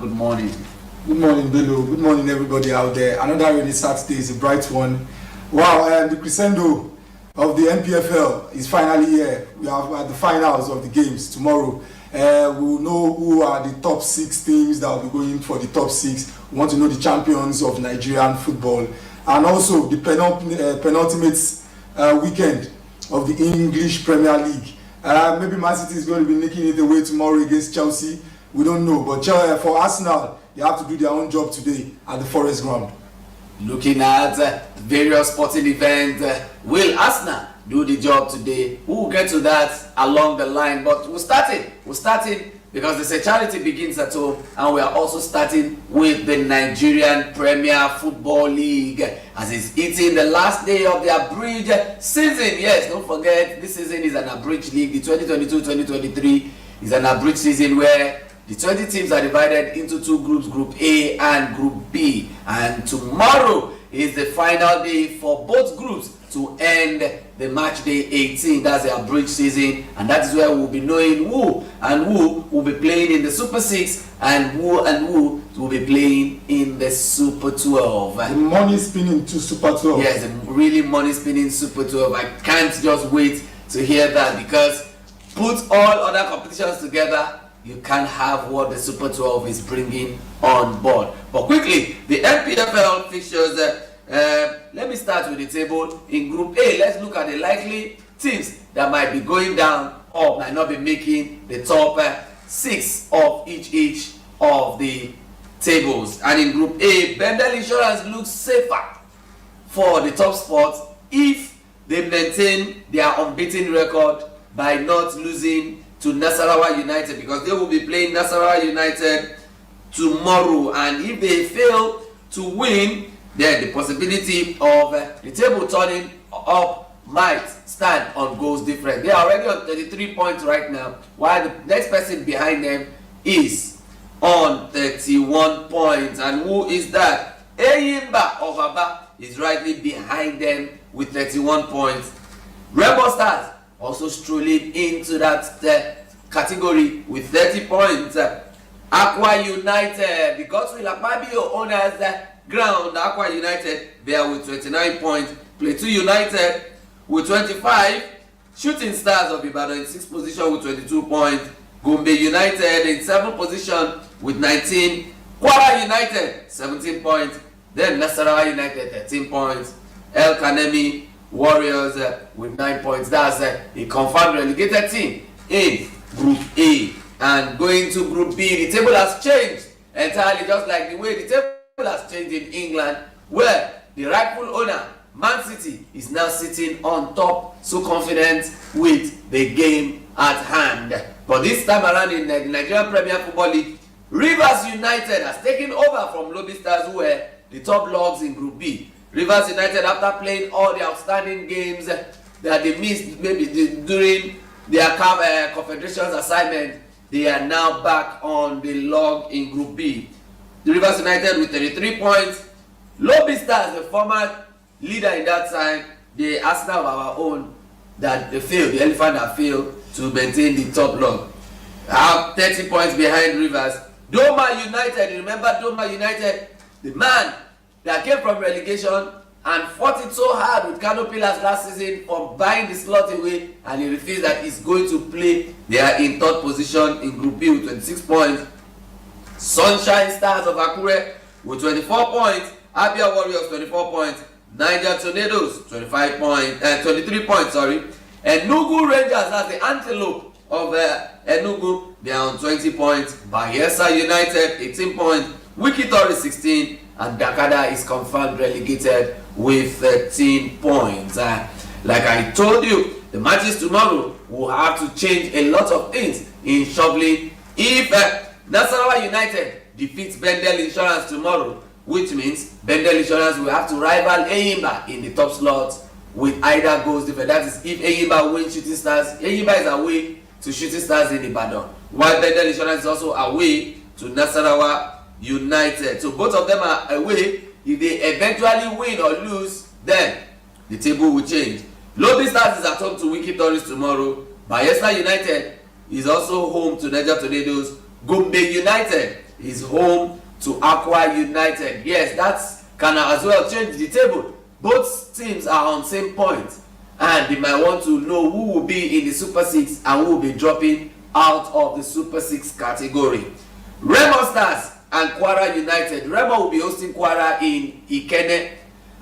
good morning. Good morning, Bello. Good morning, everybody out there. Another rainy Saturday is a bright one. Wow, the crescendo of the NPFL is finally here. We are at the finals of the games tomorrow. We will know who are the top 6 teams that will be going for the top 6. We want to know the champions of Nigerian football, and also the penultimate weekend of the English Premier League. Maybe Man City is going to be making it away tomorrow against Chelsea. We don't know, but for Arsenal, they have to do their own job today at the Forest Ground. Looking at various sporting events, will Arsenal do the job today? We will get to that along the line, but we're starting because they say charity begins at home, and we are also starting with the Nigerian Premier Football League as it's hitting the last day of the abridged season. Yes, don't forget, this season is an abridged league. The 2022-2023 is an abridged season where the 20 teams are divided into 2 groups, Group A and Group B. And tomorrow is the final day for both groups to end the match day 18. That's the abridged season. And that is where we'll be knowing who will be playing in the Super 6 and who will be playing in the Super 12. The money spinning to Super 12. Yes, the really money spinning Super 12. I can't just wait to hear that, because put all other competitions together, you can't have what the Super 12 is bringing on board. But quickly, the NPFL fixtures. Let me start with the table. In Group A, let's look at the likely teams that might be going down or might not be making the top 6 of each of the tables. And in Group A, Bendel Insurance looks safer for the top spot if they maintain their unbeaten record by not losing to Nasarawa United, because they will be playing Nasarawa United tomorrow, and if they fail to win, then the possibility of the table turning up might stand on goals difference. They are already on 33 points right now, while the next person behind them is on 31 points. And who is that? Eyimba of Aba is rightly behind them with 31 points. Rebel Stars also strolling into that category with 30 points. Aqua United, the Godswill Akpabio owners ground, Aqua United there with 29 points. Plateau United with 25. Shooting Stars of Ibadan in 6th position with 22 points. Gombe United in 7th position with 19. Kwara United 17 points. Then Nasarawa United 13 points. El Kanemi Warriors with 9 points. That's a confirmed relegated team in Group A. And going to Group B, the table has changed entirely, just like the way the table has changed in England, where the rightful owner, Man City, is now sitting on top, so confident with the game at hand. But this time around in the Nigerian Premier Football League, Rivers United has taken over from Lobby Stars, who were the top logs in Group B. Rivers United, after playing all the outstanding games that they missed maybe during their Confederations assignment, they are now back on the log in Group B. The Rivers United with 33 points. Lobby Stars, the former leader in that time, the Arsenal of our own, that they failed, the elephant that failed to maintain the top log, have 30 points behind Rivers. Doma United, remember Doma United, the man that came from relegation and fought it so hard with Kano Pillars last season for buying the slot away, and he refused that he's going to play. They are in 3rd position in Group B with 26 points. Sunshine Stars of Akure with 24 points. Abia Warriors 24 points. Niger Tornadoes 23 points, sorry. Enugu Rangers, that's the antelope of Enugu, they are on 20 points. Bayelsa United 18 points. Wiki Tourist 16, and Dakada is confirmed relegated with 13 points. Like I told you, the matches tomorrow will have to change a lot of things in shoveling. If Nasarawa United defeats Bendel Insurance tomorrow, which means Bendel Insurance will have to rival Eyimba in the top slot with either goals different. That is, if Eyimba wins Shooting Stars, Eyimba is away to Shooting Stars in Ibadan, while Bendel Insurance is also away to Nasarawa United. So both of them are away. If they eventually win or lose, then the table will change. Lobby Stars is at home to Wiki Tourist tomorrow. Bayelsa United is also home to Niger Tornadoes. Gombe United is home to Aqua United. Yes, that can as well change the table. Both teams are on same point, and they might want to know who will be in the Super 6 and who will be dropping out of the Super 6 category. Remo Stars and Kwara United. Remo will be hosting Kwara in Ikene,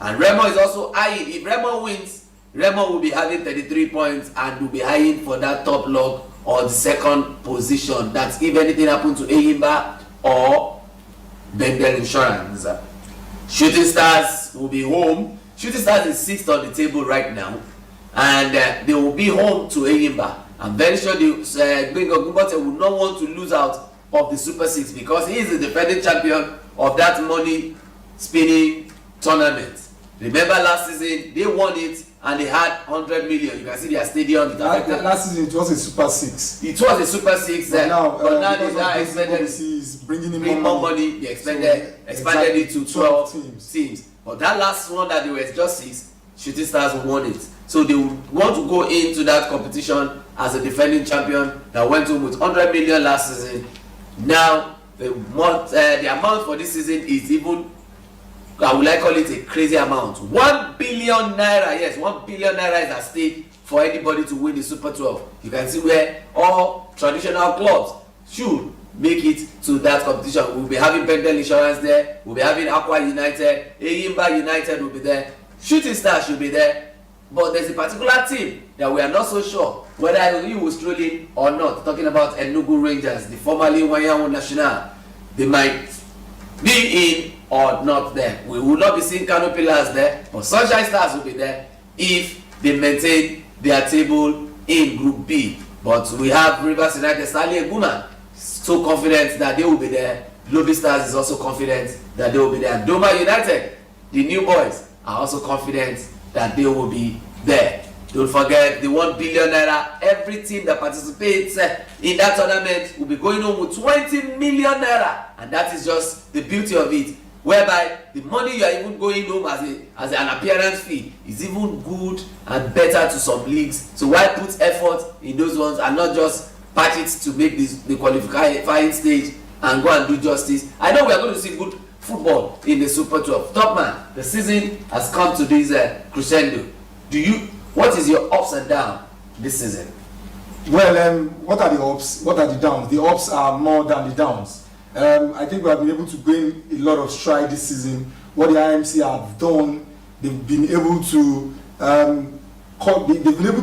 and Remo is also eyeing. If Remo wins, Remo will be having 33 points and will be eyeing for that top log or the second position. That's if anything happens to Eyimba or Bendel Insurance. Shooting Stars will be home. Shooting Stars is 6th on the table right now, and they will be home to Eyimba. I'm very sure the Gbenga Gumbote will not want to lose out of the Super 6 because he is the defending champion of that money spinning tournament. Remember last season they won it and they had 100 million. You can see their stadium. Last season it was a Super 6. It was a Super 6 but now they now expanded is bringing in more money. They expanded it to 12 teams. But that last one that they were just 6, Shooting Stars won it. So they would want to go into that competition as a defending champion that went home with 100 million last season. Now the amount for this season is even, I would like call it a crazy amount. 1 billion naira. Yes, 1 billion naira is at stake for anybody to win the Super 12. You can see where all traditional clubs should make it to that competition. We'll be having Bendel Insurance there. We'll be having Aqua United. Eyimba United will be there. Shooting Stars should be there. But there's a particular team that we are not so sure whether he will stroll in or not. Talking about Enugu Rangers, the formerly Wanyawo National. They might be in or not there. We will not be seeing Kano Pillars there, but Sunshine Stars will be there if they maintain their table in Group B. But we have Rivers United, Stanley Eguma, so confident that they will be there. Lobby Stars is also confident that they will be there. Doma United, the new boys, are also confident that they will be there. Don't forget the 1 billion naira. Every team that participates in that tournament will be going home with 20 million naira, and that is just the beauty of it. Whereby the money you are even going home as an appearance fee is even good and better to some leagues. So why put effort in those ones and not just patch it to make the qualifying stage and go and do justice? I know we are going to see good football in the Super 12. Top man, the season has come to this crescendo. What is your ups and downs this season? Well, what are the ups? What are the downs? The ups are more than the downs. I think we have been able to gain a lot of stride this season. What the IMC have done, they've been able to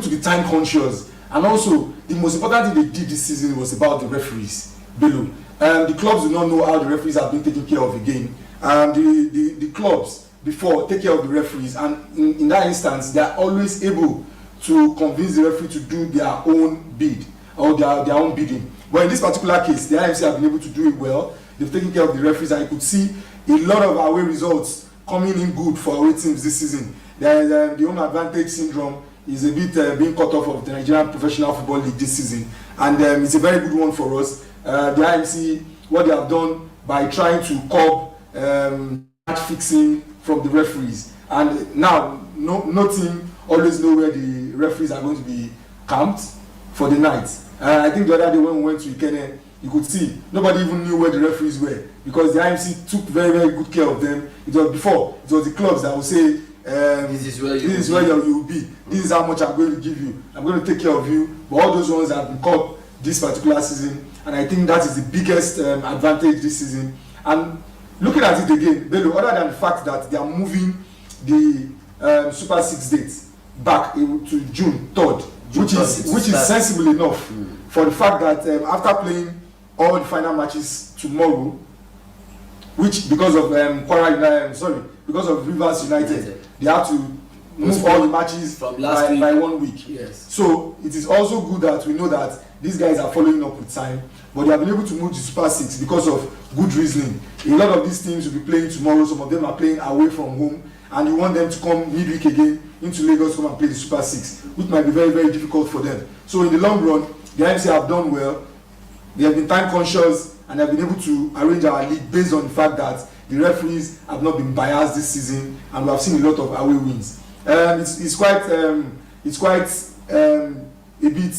be time conscious, and also the most important thing they did this season was about the referees below. The clubs do not know how the referees have been taken care of again. The clubs before take care of the referees, and in that instance they are always able to convince the referee to do their own bid or their own bidding. But in this particular case, the IMC have been able to do it well. They've taken care of the referees, and you could see a lot of away results coming in good for away teams this season. There is the home advantage syndrome is a bit being cut off of the Nigerian Professional Football League this season, and it's a very good one for us. The IMC, what they have done by trying to curb match fixing from the referees, and now no team always know where the referees are going to be camped for the night. I think the other day when we went to Ikene, you could see nobody even knew where the referees were because the IMC took very, very good care of them. It was the clubs that would say, this is where you will be. This is how much I'm going to give you. I'm going to take care of you. But all those ones have been caught this particular season, and I think that is the biggest advantage this season. And looking at it again, Bello, other than the fact that they are moving the Super 6 dates back to June 3rd, which is sensible enough for the fact that after playing all the final matches tomorrow, which because of because of Rivers United, they have to move all the matches from by 1 week. Yes. So it is also good that we know that these guys are following up with time, but they have been able to move to Super 6 because of good reasoning. A lot of these teams will be playing tomorrow. Some of them are playing away from home, and you want them to come midweek again into Lagos to come and play the Super 6, which might be very, very difficult for them. So in the long run, the IMC have done well. They have been time conscious, and have been able to arrange our league based on the fact that the referees have not been biased this season, and we have seen a lot of away wins. It's quite a bit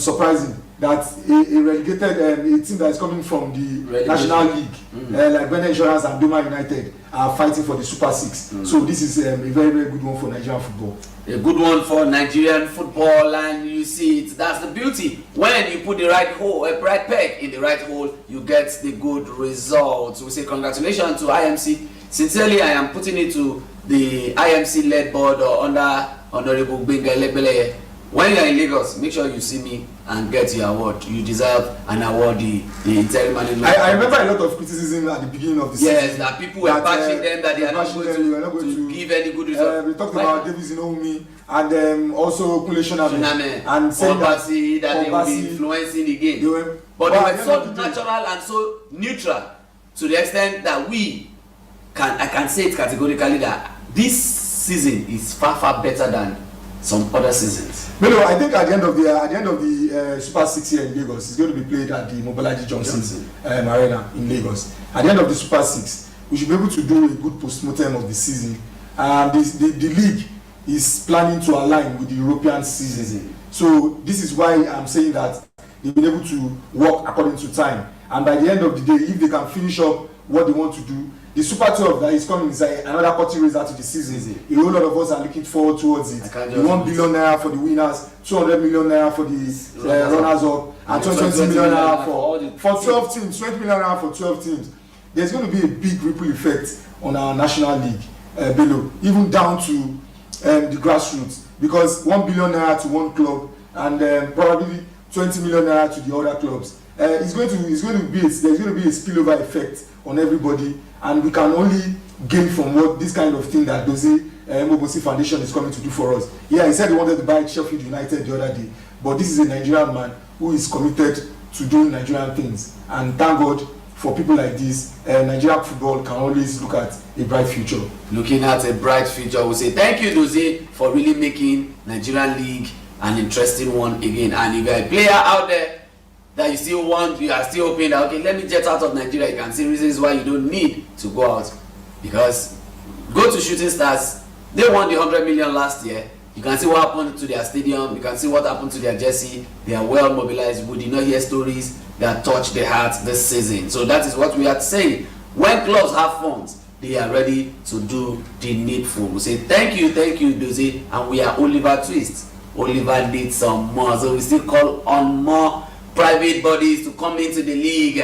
surprising that a relegated a team that is coming from the National League, like Benin Insurance and Doma United, are fighting for the Super Six. So this is a very, very good one for Nigerian football. A good one for Nigerian football, and you see it. That's the beauty. When you put the right hole, a right peg in the right hole, you get the good results. We say congratulations to IMC. Sincerely, I am putting it to the IMC-led board or under Honorable Benga Lebele. When you are in Lagos, make sure you see me and get your award. You deserve an award, the interim management. I remember a lot of criticism at the beginning of the season. Yes, that people were bashing them, that they are not going to give any good result. We talked about Davis Inoumi and also Kule Shoname and saying that they will be influencing the game. But they were so natural and so neutral to the extent that I can say it categorically that this season is far, far better than some other seasons. No, I think at the end of the Super 6 here in Lagos, it's going to be played at the Mobolaji Johnson Arena in Lagos. At the end of the Super 6, we should be able to do a good post-mortem of the season. The league is planning to align with the European season. So this is why I'm saying that they've been able to work according to time. And by the end of the day, if they can finish up what they want to do, the Super 12 that is coming is another 40 raiser to the season. A whole lot of us are looking forward towards it. The 1 billion naira for the winners, 200 million naira for the runners up, and 20 million naira for 12 teams. 20 million naira for 12 teams. There's going to be a big ripple effect on our national league below, even down to the grassroots, because 1 billion naira to one club and probably 20 million naira to the other clubs. There's going to be a spillover effect on everybody, and we can only gain from what this kind of thing that Dozie Mobosi Foundation is coming to do for us. Yeah, he said he wanted to buy Sheffield United the other day, but this is a Nigerian man who is committed to doing Nigerian things, and thank God for people like this. Nigerian football can always look at a bright future. Looking at a bright future, we say thank you, Dozie, for really making Nigerian League an interesting one again. And if you're a player out there that you are still hoping that, okay, let me jet out of Nigeria, you can see reasons why you don't need to go out. Because go to Shooting Stars, they won the 100 million last year. You can see what happened to their stadium, you can see what happened to their jersey. They are well mobilized. We did not hear stories that touch the heart this season. So that is what we are saying. When clubs have funds, they are ready to do the needful. We say thank you, Dozie, and we are Oliver Twist. Oliver needs some more, so we still call on more private bodies to come into the league.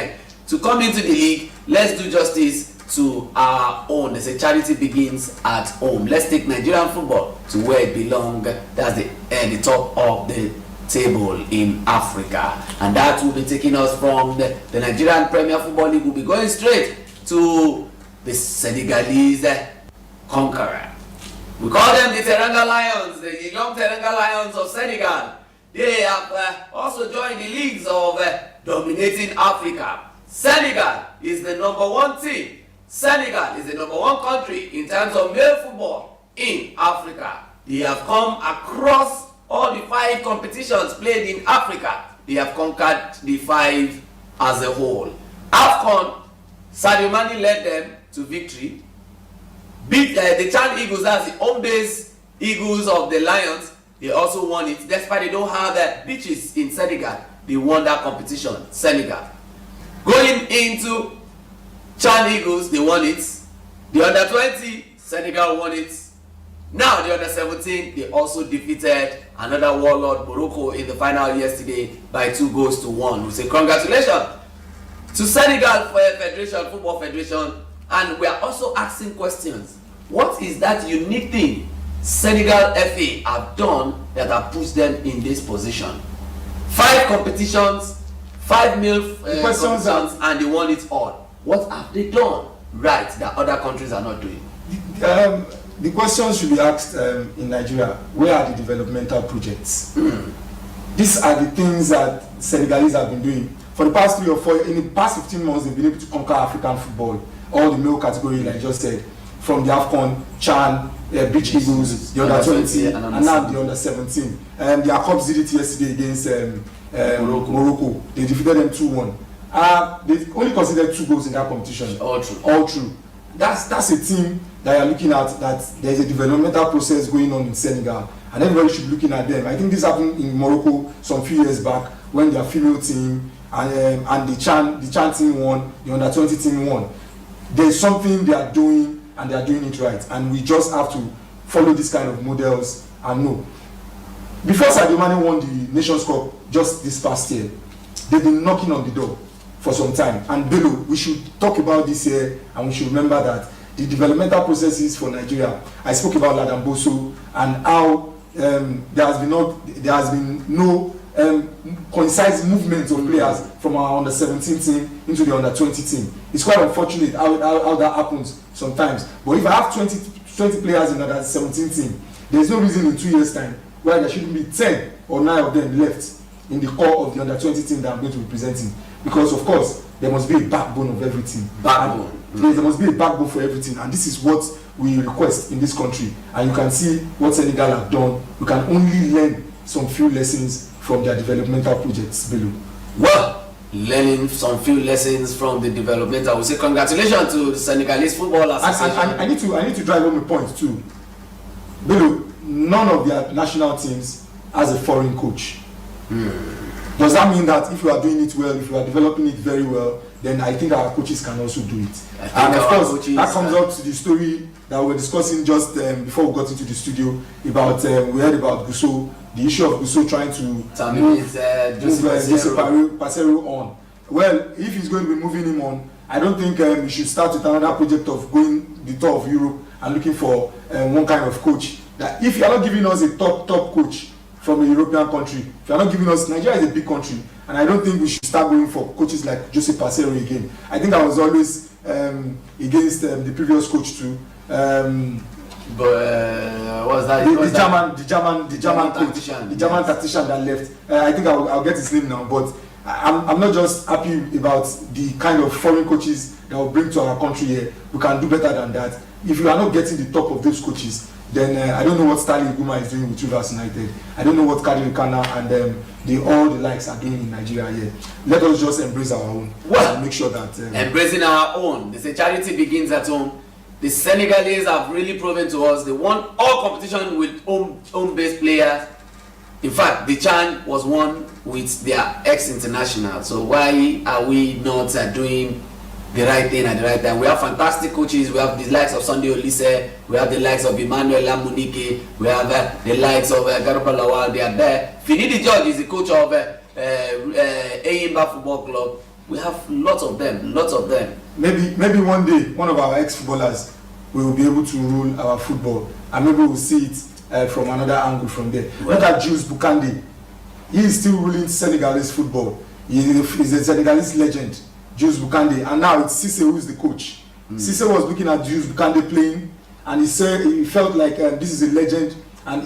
Let's do justice to our own. They say charity begins at home. Let's take Nigerian football to where it belongs. That's the top of the table in Africa, and that will be taking us from the Nigerian Premier Football League. Will be going straight to the Senegalese conqueror. We call them the Teranga Lions, the young Teranga Lions of Senegal. They have also joined the leagues of dominating Africa. Senegal is the #1 team. Senegal is the #1 country in terms of male football in Africa. They have come across all the 5 competitions played in Africa. They have conquered the 5 as a whole. AFCON, Sadio Mane led them to victory. Beat the Chan Eagles, that's the home base Eagles of the Lions. They also won it, despite they don't have pitches in Senegal. They won that competition, Senegal. Going into Chan Eagles, they won it. The under-20, Senegal won it. Now the under-17, they also defeated another warlord, Morocco, in the final yesterday by 2-1. We say congratulations to Senegal Football Federation, and we are also asking questions. What is that unique thing Senegal FA have done that have pushed them in this position? 5 competitions, 5 male competitions, and they won it all. What have they done right that other countries are not doing? The question should be asked in Nigeria, where are the developmental projects? These are the things that Senegalese have been doing. For the past 3 or 4, in the past 15 months, they've been able to conquer African football. All the male category, like I just said, from the AFCON, Chan, Beach Eagles, the under-20, and now the under-17. The Akobs did it yesterday against Morocco. They defeated them 2-1. They only considered 2 goals in that competition. All true. That's a team that you're looking at, that there's a developmental process going on in Senegal, and everybody should be looking at them. I think this happened in Morocco some few years back when their female team and the Chan team won, the under 20 team won. There's something they are doing and they are doing it right, and we just have to follow this kind of models and know. Before Sadio Mane won the Nations Cup just this past year, they've been knocking on the door for some time. And Bello, we should talk about this here, and we should remember that the developmental processes for Nigeria, I spoke about Ladamboso and how there has been no concise movement of players from our under 17 team into the under 20 team. It's quite unfortunate how that happens sometimes. But if I have 20 players in the under 17 team, there's no reason in 2 years' time why there shouldn't be 10 or 9 of them left in the core of the under 20 team that I'm going to be presenting. Because of course there must be a backbone of everything. Backbone. Yes, there must be a backbone for everything, and this is what we request in this country. And you can see what Senegal have done. You can only learn some few lessons from their developmental projects below. Well, learning some few lessons from the developmental. I would say congratulations to the Senegalese Football Association. And I need to drive home a point too. Below, none of their national teams has a foreign coach. Does that mean that if you are doing it well, if you are developing it very well, then I think our coaches can also do it? And of course, that comes up to the story that we were discussing just before we got into the studio about we heard about Gusso, the issue of Gusso trying to move Jose Pasero on. Well, if he's going to be moving him on, I don't think we should start with another project of going the tour of Europe and looking for one kind of coach. That if you are not giving us a top coach from a European country, if you are not giving us, Nigeria is a big country, and I don't think we should start going for coaches like Jose Pasero again. I think I was always against the previous coach too. What's that? The German coach, the German tactician that left. I think I'll get his name now, but I'm not just happy about the kind of foreign coaches that will bring to our country here. We can do better than that. If you are not getting the top of those coaches, then I don't know what Stanley Guma is doing with Rivers United. I don't know what Kadi Kana and all the likes are doing in Nigeria here. Let us just embrace our own. Well, and make sure that embracing our own. They say charity begins at home. The Senegalese have really proven to us they won all competition with home-based players. In fact, the Chan was won with their ex-international. So why are we not doing the right thing at the right time? We have fantastic coaches. We have the likes of Sunday Olise. We have the likes of Emmanuel Lamunike. We have the likes of Garupa Lawal. They are there. Finidi George is the coach of Eyimba Football Club. We have lots of them. Maybe one day one of our ex-footballers will be able to rule our football, and maybe we'll see it from another angle from there. Well, look at Jules Bukande. He is still ruling Senegalese football. He is a Senegalese legend, Jules Bukande, and now it's Cisse who is the coach. Cisse was looking at Jules Bukande playing, and he said he felt like this is a legend, and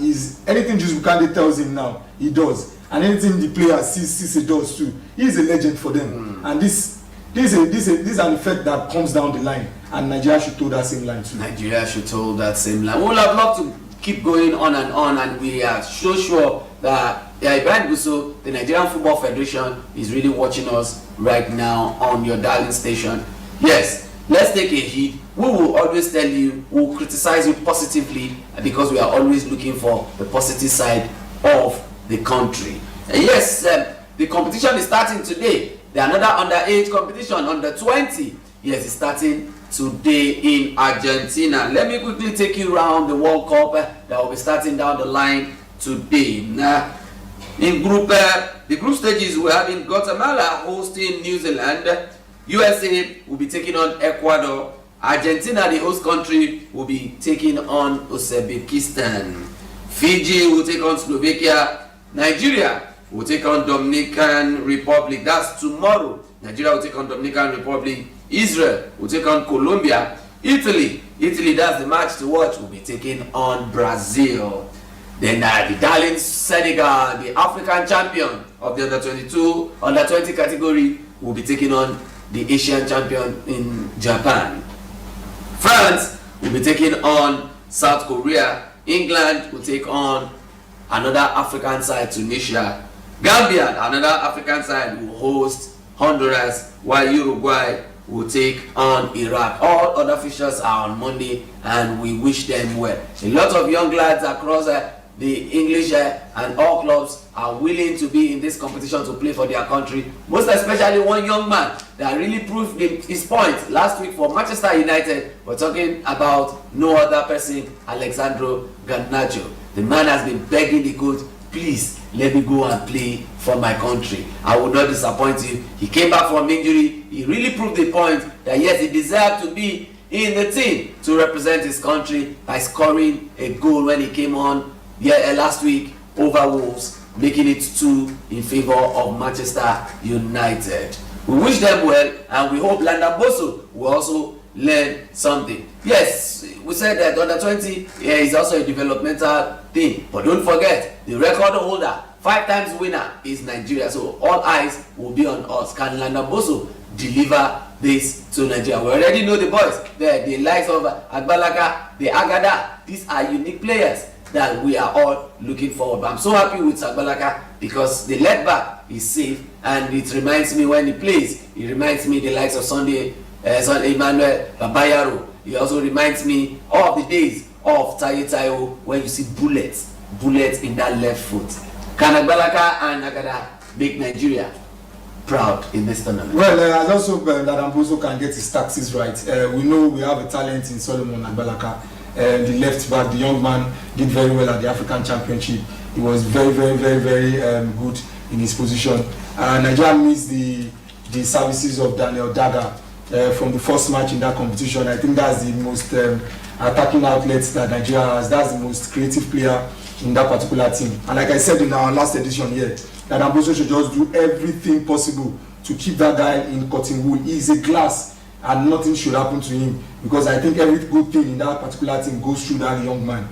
anything Jules Bukande tells him now, he does, and anything the player sees Cisse does too. He is a legend for them, and this is an effect that comes down the line, and Nigeria should toe that same line too. Nigeria should toe that same line. We would have loved to keep going on, and we are so sure that Ibrahim Gusso, the Nigerian Football Federation, is really watching us right now on your darling station. Yes, let's take a heed. We will always tell you, we will criticize you positively, because we are always looking for the positive side of the country. And yes, the competition is starting today. There another underage competition, under 20. Yes, it's starting today in Argentina. Let me quickly take you around the World Cup that will be starting down the line today. In the group stages, we're having Guatemala hosting New Zealand. USA will be taking on Ecuador. Argentina, the host country, will be taking on Uzbekistan. Fiji will take on Slovakia. Nigeria will take on Dominican Republic. That's tomorrow. Nigeria will take on Dominican Republic. Israel will take on Colombia. Italy, that's the match to watch, will be taking on Brazil. Then the darling Senegal, the African champion of the under 20 category, will be taking on the Asian champion in Japan. France will be taking on South Korea. England will take on another African side, Tunisia. Gambia, another African side, will host Honduras, while Uruguay will take on Iraq. All other fixtures are on Monday, and we wish them well. A lot of young lads across the English and all clubs are willing to be in this competition to play for their country. Most especially one young man that really proved his point last week for Manchester United. We're talking about no other person, Alexandro Garnacho. The man has been begging the coach, please let me go and play for my country. I will not disappoint you. He came back from injury. He really proved the point that yes, he deserved to be in the team to represent his country by scoring a goal when he came on last week over Wolves, making it 2 in favor of Manchester United. We wish them well, and we hope Landa Boso will also learn something. Yes, we said that under 20 is also a developmental thing, but don't forget the record holder, 5 times winner, is Nigeria. So all eyes will be on us. Can Landa Boso deliver this to Nigeria? We already know the boys, the likes of Agbalaka, the Agada. These are unique players that we are all looking forward. But I'm so happy with Agbalaka because the left back is safe, and it reminds me when he plays, it reminds me the likes of Sunday Emmanuel Babayaro. It also reminds me of the days of Taye Taiwo when you see bullets in that left foot. Can Agbalaka and Agada make Nigeria proud in this tournament? Well, I also hope that Amboso can get his taxes right. We know we have a talent in Solomon Agbalaka. The left back, the young man, did very well at the African Championship. He was very good in his position. Nigeria missed the services of Daniel Daga from the first match in that competition. I think that's the most attacking outlet that Nigeria has. That's the most creative player in that particular team. And like I said in our last edition here, that Amboso should just do everything possible to keep that guy in cotton wool. He is a glass, and nothing should happen to him, because I think every good thing in that particular team goes through that young man.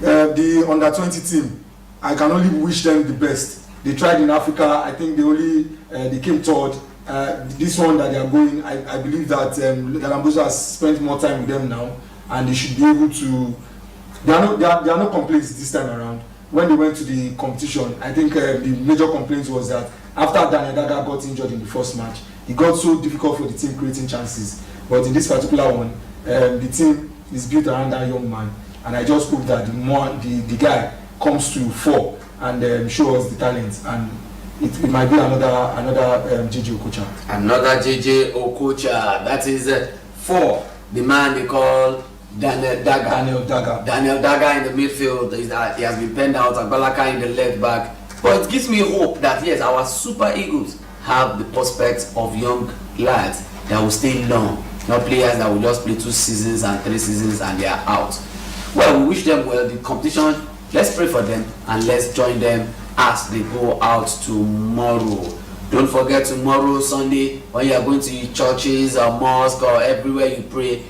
The under 20 team, I can only wish them the best. They tried in Africa. I think they came third. This one that they are going, I believe that Amboso has spent more time with them now, and they should be able to. There are no complaints this time around. When they went to the competition, I think the major complaint was that after Daniel Daga got injured in the first match, it got so difficult for the team creating chances. But in this particular one, the team is built around that young man, and I just hope that the guy comes to fore and show us the talent, and it might be another JJ Okocha. Another JJ Okocha. That is for the man they call Daniel Daga in the midfield. He has been penned out. Agbalaka in the left back. But it gives me hope that yes, our Super Eagles have the prospects of young lads that will stay long, not players that will just play 2 seasons and 3 seasons and they are out. Well, we wish them well. The competition, let's pray for them and let's join them as they go out tomorrow. Don't forget tomorrow, Sunday, when you are going to churches or mosque or everywhere you pray,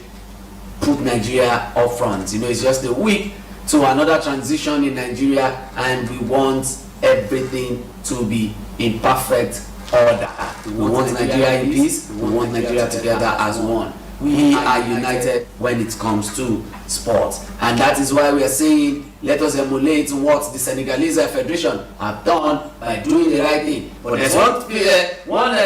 put Nigeria up front. You know, it's just a week to another transition in Nigeria, and we want everything to be in perfect order. We want Nigeria in peace. We want Nigeria together as one. We are united when it comes to sports, and that is why we are saying let us emulate what the Senegalese Federation have done by doing the right thing. But there's one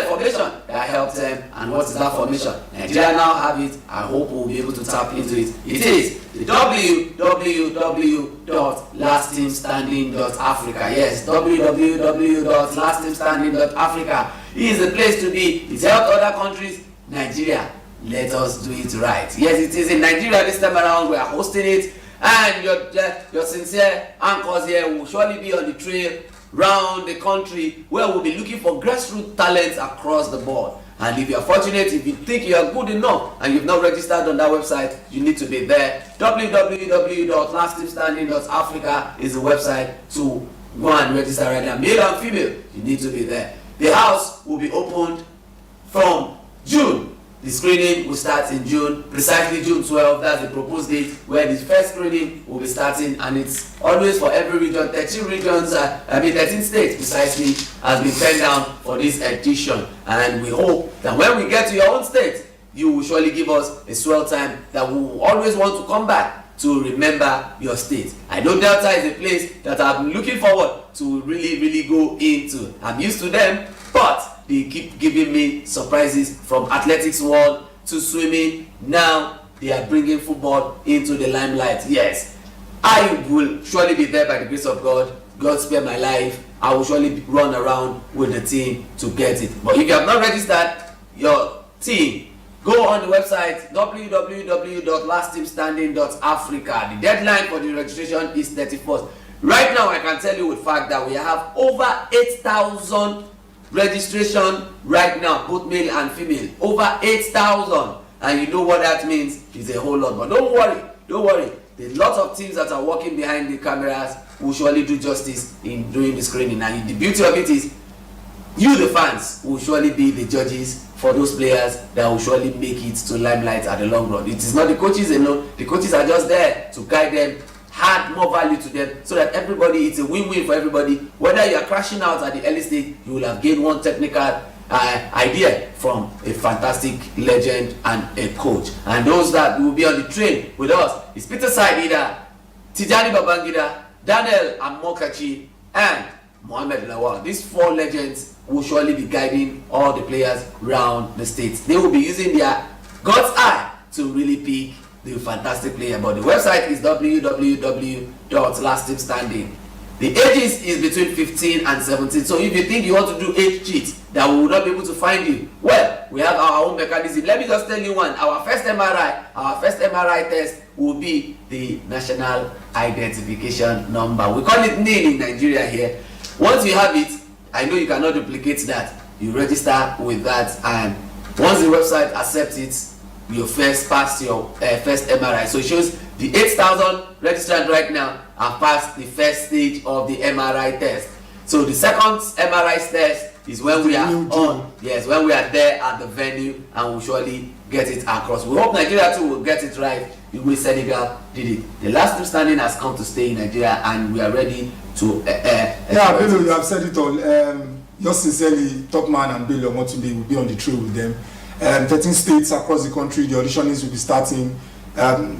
formation that helped them, and what is that formation? Nigeria now have it. I hope we'll be able to tap into it. It is the www.lastteamstanding.africa. Yes, www.lastteamstanding.africa is the place to be. It's helped other countries. Nigeria, let us do it right. Yes, it is in Nigeria this time around. We are hosting it, and your sincere anchors here will surely be on the trail round the country, where we'll be looking for grassroots talents across the board. And if you are fortunate, if you think you are good enough and you've not registered on that website, you need to be there. www.lastteamstanding.africa is the website to go and register right now. Male and female, you need to be there. The house will be opened from June. The screening will start in June, precisely June 12. That's the proposed date where the first screening will be starting, and it's always for every region. 13 states precisely has been penned down for this edition, and we hope that when we get to your own state, you will surely give us a swell time that we will always want to come back to remember your state. I know Delta is a place that I'm looking forward to really go into. I'm used to them, but they keep giving me surprises, from athletics world to swimming. Now they are bringing football into the limelight. Yes, I will surely be there by the grace of God. God spare my life. I will surely run around with the team to get it. But if you have not registered your team, go on the website www.lastteamstanding.africa. The deadline for the registration is 31st. Right now, I can tell you with fact that we have over 8,000 registration right now, both male and female. Over 8,000. And you know what that means? It's a whole lot. But don't worry. There's lots of teams that are working behind the cameras will surely do justice in doing the screening. And the beauty of it is, you, the fans, will surely be the judges for those players that will surely make it to limelight at the long run. It is not the coaches alone. The coaches are just there to guide them, add more value to them, so that everybody, it's a win-win for everybody. Whether you are crashing out at the early stage, you will have gained one technical idea from a fantastic legend and a coach. And those that will be on the train with us is Peter Saidida, Tijani Babangida, Daniel Amokachi, and Mohamed Lawal. These 4 legends will surely be guiding all the players around the states. They will be using their God's eye to really pick the fantastic player. But the website is www.lastteamstanding. The ages is between 15 and 17. So if you think you want to do age cheat that we will not be able to find you, well, we have our own mechanism. Let me just tell you one. Our first MRI test will be the national identification number. We call it NIN in Nigeria here. Once you have it, I know you cannot duplicate that. You register with that, and once the website accepts it, you first pass your first MRI. So it shows the 8,000 registered right now have passed the first stage of the MRI test. So the second MRI test is when we are on. Yes, when we are there at the venue, and we'll surely get it across. We hope Nigeria too will get it right the way Senegal did it. The last team standing has come to stay in Nigeria, and we are ready to. Yeah, Bello, you have said it all. Yours sincerely, Top Man and Bello Motumbi will be on the trail with them. 13 states across the country. The auditionings will be starting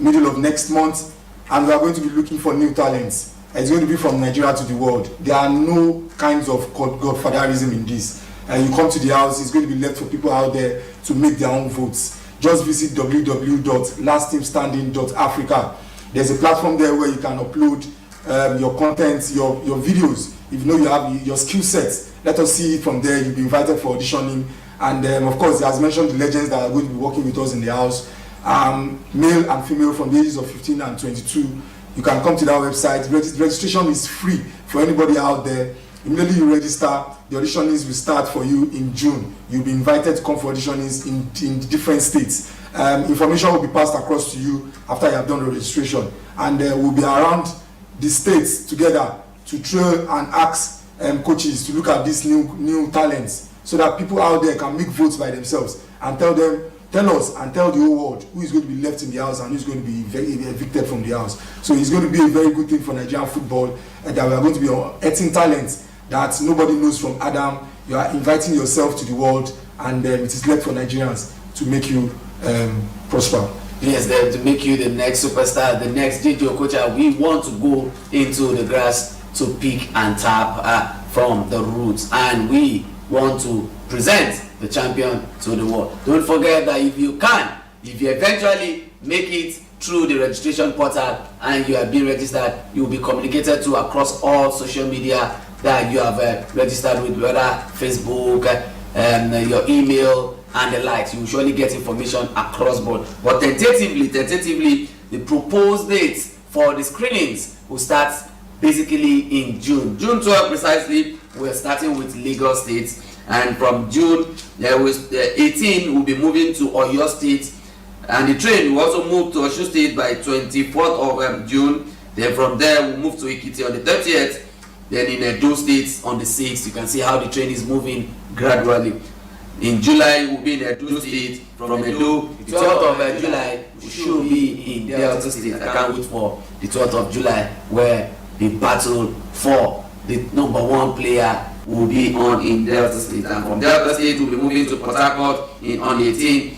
middle of next month, and we are going to be looking for new talents. It's going to be from Nigeria to the world. There are no kinds of godfatherism in this. You come to the house, it's going to be left for people out there to make their own votes. Just visit www.lastteamstanding.africa. There's a platform there where you can upload your content, your videos. If you know you have your skill sets, let us see it from there. You'll be invited for auditioning. And of course, as mentioned, the legends that are going to be working with us in the house, male and female from the ages of 15 and 22. You can come to that website. Registration is free for anybody out there. Immediately you register, the auditionings will start for you in June. You'll be invited to come for auditionings in different states. Information will be passed across to you after you have done the registration. And we'll be around the states together to trail and ask coaches to look at these new talents, so that people out there can make votes by themselves and tell us and tell the whole world who is going to be left in the house and who is going to be evicted from the house. So it's going to be a very good thing for Nigerian football, that we are going to be earning talents that nobody knows from Adam. You are inviting yourself to the world, and it is left for Nigerians to make you prosper. Yes, to make you the next superstar, the next JJ Okocha. We want to go into the grass to pick and tap from the roots, and we want to present the champion to the world. Don't forget that if you eventually make it through the registration portal and you are being registered, you will be communicated to across all social media that you have registered with, whether Facebook, your email and the likes. You will surely get information across board. But tentatively, the proposed dates for the screenings will start basically in June 12 precisely. We're starting with Lagos State, and from June 18 we'll be moving to Oyo State, and the train will also move to Osun State by 24th of June. Then from there we'll move to Ekiti on the 30th, then in Edo State on the 6th. You can see how the train is moving gradually. In July we'll be in Edo State. From Edo, the 12th of July we should be in Delta State. I can't wait for the 12th of July, where the battle for the number 1 player will be on in Delta State. And from Delta State we'll be moving to Port Harcourt on 18th.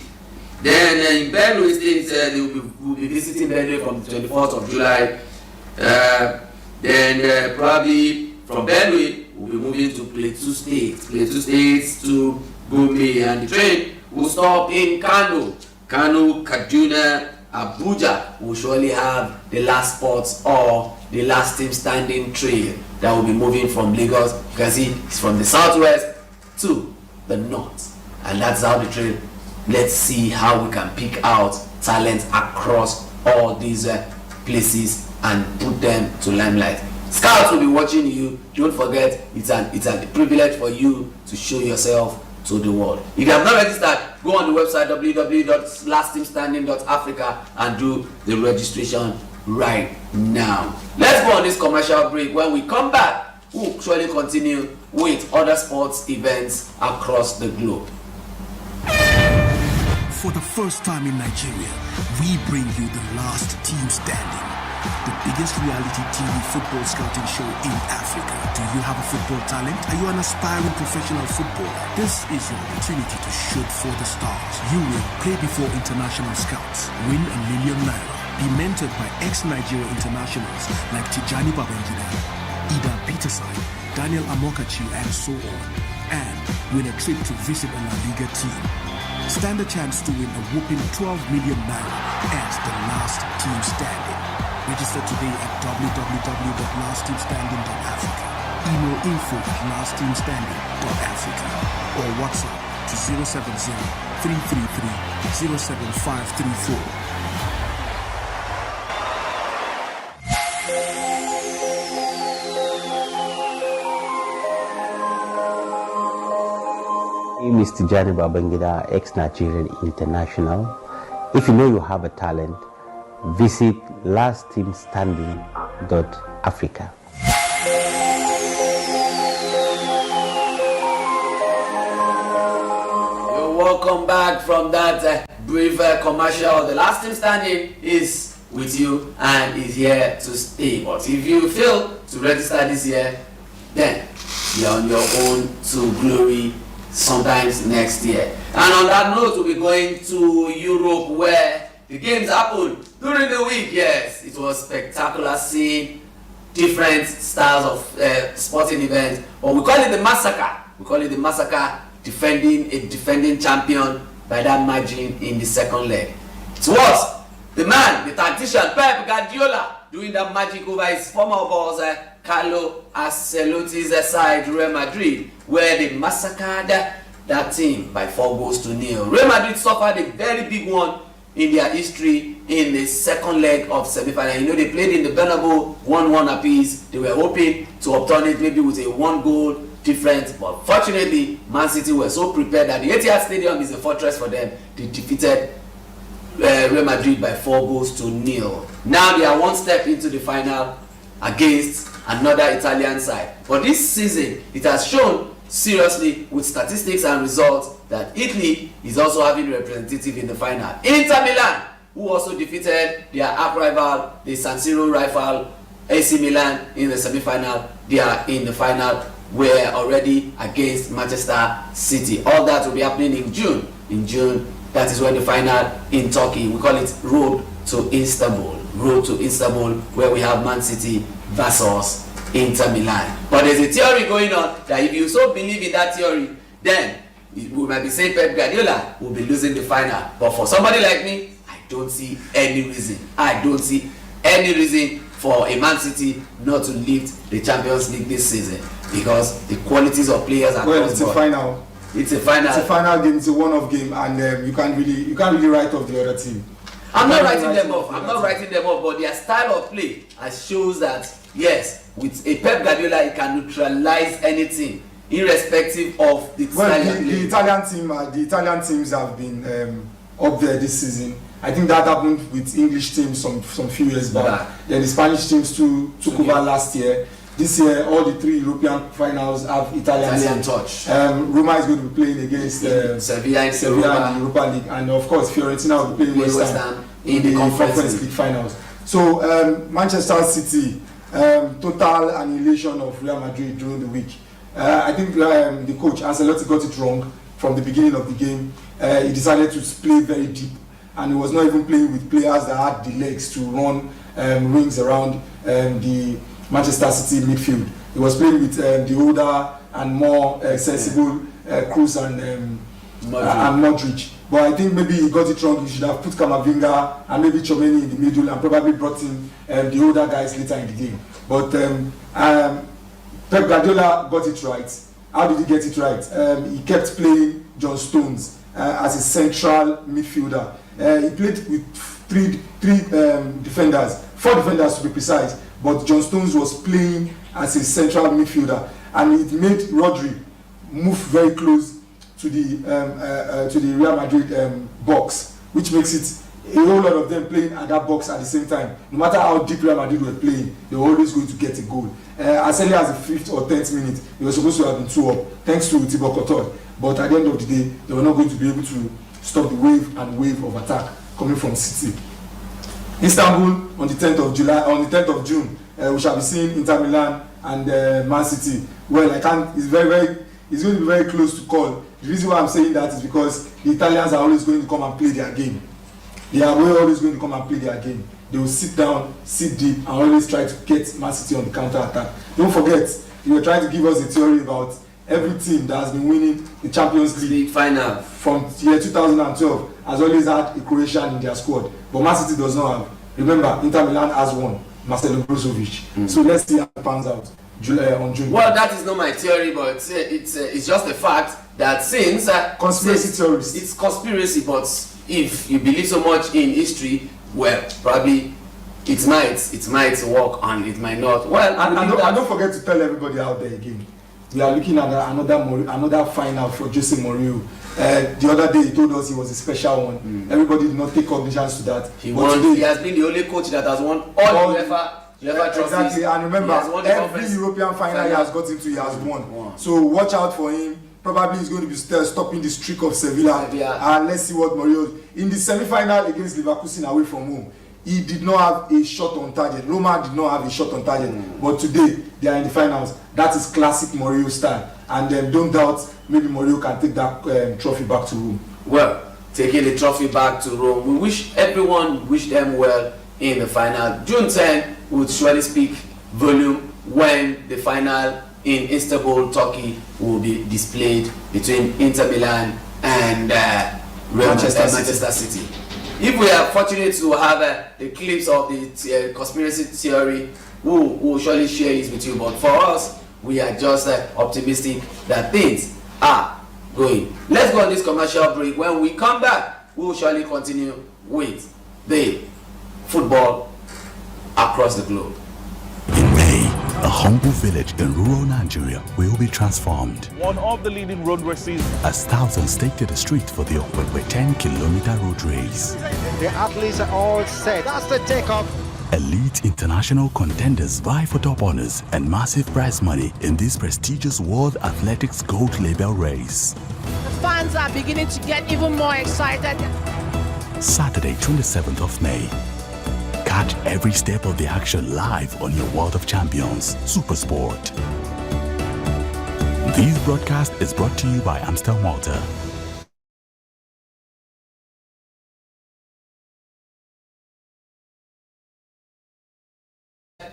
Then in Benue State we'll be visiting Benue from the 24th of July. Then probably from Benue we'll be moving to Plateau State to Gombe, and the train will stop in Kano, Kaduna, Abuja will surely have the last spots or the last team standing trail that will be moving from Lagos. You can see it's from the southwest to the north, and that's how the trail. Let's see how we can pick out talent across all these places and put them to limelight. Scouts will be watching you. Don't forget, it's a privilege for you to show yourself to the world. If you have not registered, go on the website www.lastteamstanding.africa and do the registration right now. Let's go on this commercial break. When we come back, we'll actually continue with other sports events across the globe. For the first time in Nigeria, we bring you the Last Team Standing, the biggest reality TV football scouting show in Africa. Do you have a football talent? Are you an aspiring professional footballer? This is your opportunity to shoot for the stars. You will play before international scouts, win ₦1 million, be mentored by ex-Nigeria internationals like Tijani Babangida, Ida Peterson, Daniel Amokachi, and so on, and win a trip to visit a La Liga team. Stand a chance to win a whopping ₦12 million as the Last Team Standing. Register today at www.lastteamstanding.africa. Email info@lastteamstanding.africa or WhatsApp to 070-333-07534. My name is Tijani Babangida, ex-Nigerian international. If you know you have a talent, visit lastteamstanding.africa. You're welcome back from that brief commercial. The Last Team Standing is with you and is here to stay. But if you fail to register this year, then you're on your own to glory sometimes next year. And on that note, we'll be going to Europe, where the games happened during the week. Yes, it was spectacular seeing different styles of sporting events, but we call it the massacre. We call it the massacre, defending champion by that margin in the second leg. It was the man, the tactician Pep Guardiola, doing that magic over his former boss Carlo Ancelotti's side Real Madrid, where they massacred that team by 4-0. Real Madrid suffered a very big one in their history in the second leg of semi-final. You know, they played in the Bernabeu 1-1 apiece. They were hoping to obtain it maybe with a 1-goal difference, but fortunately Man City were so prepared that the Etihad Stadium is a fortress for them. They defeated Real Madrid by 4-0. Now they are one step into the final against another Italian side. But this season, it has shown seriously with statistics and results that Italy is also having a representative in the final. Inter Milan, who also defeated their arch rival, the San Siro rival AC Milan in the semi-final, they are in the final. We're already against Manchester City. All that will be happening in June. In June, that is when the final in Turkey. We call it Road to Istanbul. Road to Istanbul, where we have Man City versus Inter Milan. But there's a theory going on that if you so believe in that theory, then we might be saying Pep Guardiola will be losing the final. But for somebody like me, I don't see any reason. I don't see any reason for a Man City not to lift the Champions League this season, because the qualities of players are well, it's a final. It's a final. It's a final game. It's a one-off game, and you can't really write off the other team. I'm not writing them off. But their style of play shows that yes, with a Pep Guardiola, he can neutralize anything, irrespective of the style of play. The Italian teams have been up there this season. I think that happened with English teams some few years back. Yeah. Then the Spanish teams took over last year. This year, all the 3 European finals have Italian touch. Roma is going to be playing against Sevilla in the Europa League, and of course Fiorentina will be playing West Ham in the Conference League finals. So Manchester City, total annihilation of Real Madrid during the week. I think the coach Ancelotti got it wrong from the beginning of the game. He decided to play very deep, and he was not even playing with players that had the legs to run rings around the Manchester City midfield. He was playing with the older and more accessible Kroos and Modric. But I think maybe he got it wrong. He should have put Kamavinga and maybe Chomeni in the middle and probably brought in the older guys later in the game. But Pep Guardiola got it right. How did he get it right? He kept playing John Stones as a central midfielder. He played with three defenders, 4 defenders to be precise. But John Stones was playing as a central midfielder, and it made Rodri move very close to the Real Madrid box, which makes it a whole lot of them playing at that box at the same time. No matter how deep Real Madrid were playing, they were always going to get a goal. As early as the 5th or 10th minute, they were supposed to have been 2-up, thanks to Thibaut Courtois. But at the end of the day, they were not going to be able to stop the wave of attack coming from City. Istanbul on the 10th of July, on the 10th of June, we shall be seeing Inter Milan and Man City. Well, it's going to be very close to call. The reason why I'm saying that is because the Italians are always going to come and play their game. They are always going to come and play their game. They will sit down, sit deep, and always try to get Man City on the counter attack. Don't forget, you were trying to give us a theory about every team that has been winning the Champions League final from year 2012 has always had a Croatian in their squad. But Man City does not have. Remember, Inter Milan has one, Marcelo Brozovic. So let's see how it pans out on June. Well, that is not my theory, but it's just a fact that since conspiracy theories. It's conspiracy, but if you believe so much in history, well, probably it might work and it might not. Well, and don't forget to tell everybody out there again. We are looking at another final for Jose Mourinho. The other day he told us he was a special one. Everybody did not take cognizance to that. He has been the only coach that has won all the UEFA trophies. Exactly, and remember, every European final he has got into, he has won. So watch out for him. Probably he's going to be still stopping the streak of Sevilla. And let's see what Mourinho. In the semi-final against Leverkusen away from home, he did not have a shot on target. Roma did not have a shot on target. But today, they are in the finals. That is classic Mourinho style. And don't doubt, maybe Mourinho can take that trophy back to Rome. Well, taking the trophy back to Rome, we wish them well in the final. June 10 would surely speak volume when the final in Istanbul, Turkey will be displayed between Inter Milan and Manchester City. If we are fortunate to have the clips of the conspiracy theory, we will surely share it with you. But for us, we are just optimistic that things are going. Let's go on this commercial break. When we come back, we will surely continue with the football across the globe. In May, a humble village in rural Nigeria will be transformed. One of the leading road races. As thousands take to the street for the Okwekwe 10-kilometer road race. The athletes are all set. That's the takeoff. Elite international contenders vie for top honors and massive prize money in this prestigious World Athletics Gold Label race. The fans are beginning to get even more excited. Saturday, 27th of May. Catch every step of the action live on your World of Champions, Supersport. This broadcast is brought to you by Amstel Malta.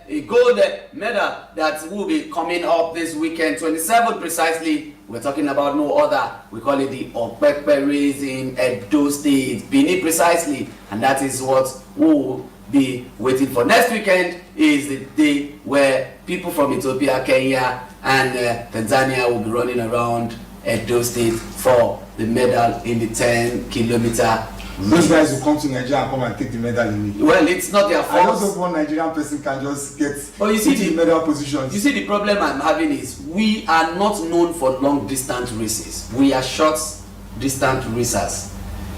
A gold medal that will be coming up this weekend, 27th precisely. We're talking about no other. We call it the Okwekwe race in Edo State, Benin precisely, and that is what we'll be waiting for. Next weekend is the day where people from Ethiopia, Kenya, and Tanzania will be running around Edo State for the medal in the 10-kilometer. Those guys who come to Nigeria and come and take the medal in me. Well, it's not their fault. I don't think one Nigerian person can just get the medal positions. You see, the problem I'm having is we are not known for long distance races. We are short distance racers,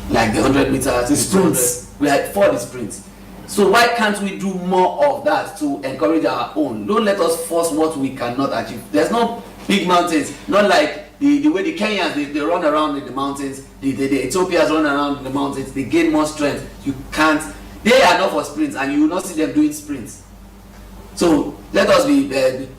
like the 100 meters, the sprints. We are for the sprints. So why can't we do more of that to encourage our own? Don't let us force what we cannot achieve. There's no big mountains, not like the way the Kenyans they run around in the mountains, the Ethiopians run around in the mountains, they gain more strength. You can't, they are not for sprints, and you will not see them doing sprints. So let us be,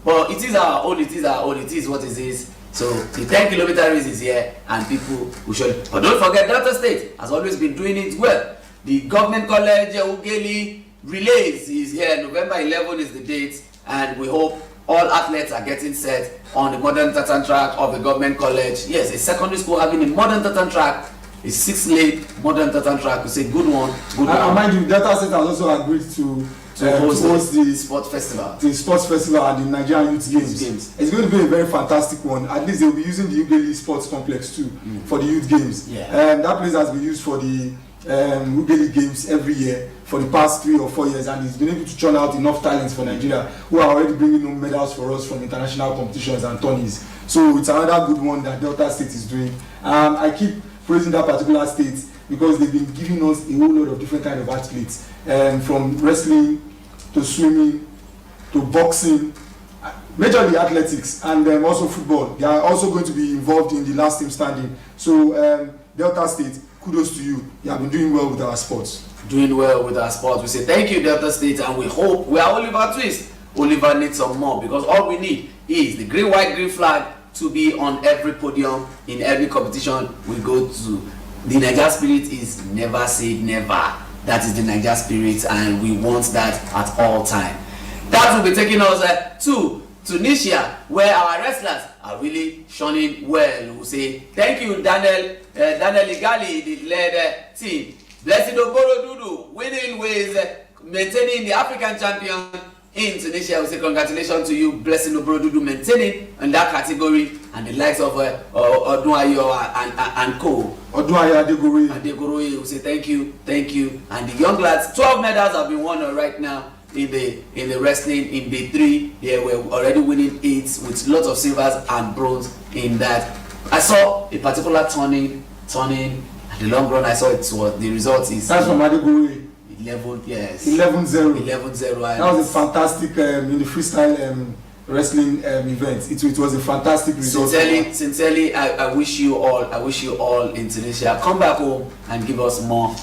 but it is our own, it is what it is. So the 10-kilometer race is here, and people will show. But don't forget, Delta State has always been doing it well. The government college Ugeli relays is here. November 11 is the date, and we hope all athletes are getting set on the modern tartan track of the government college. Yes, a secondary school having a modern tartan track a 6-lane modern tartan track. We say good one. And mind you, Delta State has also agreed to host the sports festival. The sports festival and the Nigerian Youth Games. It's going to be a very fantastic one. At least they'll be using the Ughelli Sports Complex too for the Youth Games. Yeah. That place has been used for the Ughelli Games every year for the past 3 or 4 years, and it's been able to churn out enough talents for Nigeria who are already bringing home medals for us from international competitions and tourneys. So it's another good one that Delta State is doing. I keep praising that particular state because they've been giving us a whole lot of different kind of athletes, from wrestling to swimming to boxing, majorly athletics, and also football. They are also going to be involved in the last team standing. So Delta State, kudos to you. You have been doing well with our sports. Doing well with our sports. We say thank you, Delta State, and we hope we are Oliver Twist. Oliver needs some more, because all we need is the green, white, green flag to be on every podium in every competition we go to. The Niger spirit is never say never. That is the Niger spirit, and we want that at all time. That will be taking us to Tunisia, where our wrestlers are really shining well. We say thank you, Daniel Igali, the led team. Blessing Oboro winning with maintaining the African champion in Tunisia. We say congratulations to you, Blessing Oboro maintaining in that category, and the likes of Odunayo and co. Odunayo Adegoroye. We say thank you, and the young lads. 12 medals have been won right now in the wrestling in day 3. They were already winning 8 with lots of silvers and bronze in that. I saw a particular turning. At the long run, I saw it was the result is. That's from Adegoroye. 11, yes. 11-0. 11-0. That was a fantastic in the freestyle wrestling event. It was a fantastic result. Sincerely, I wish you all in Tunisia come back home and give us more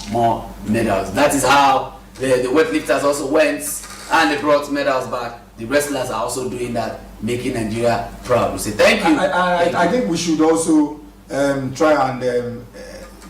medals. That is how the weightlifters also went, and they brought medals back. The wrestlers are also doing that, making Nigeria proud. We say thank you. I think we should also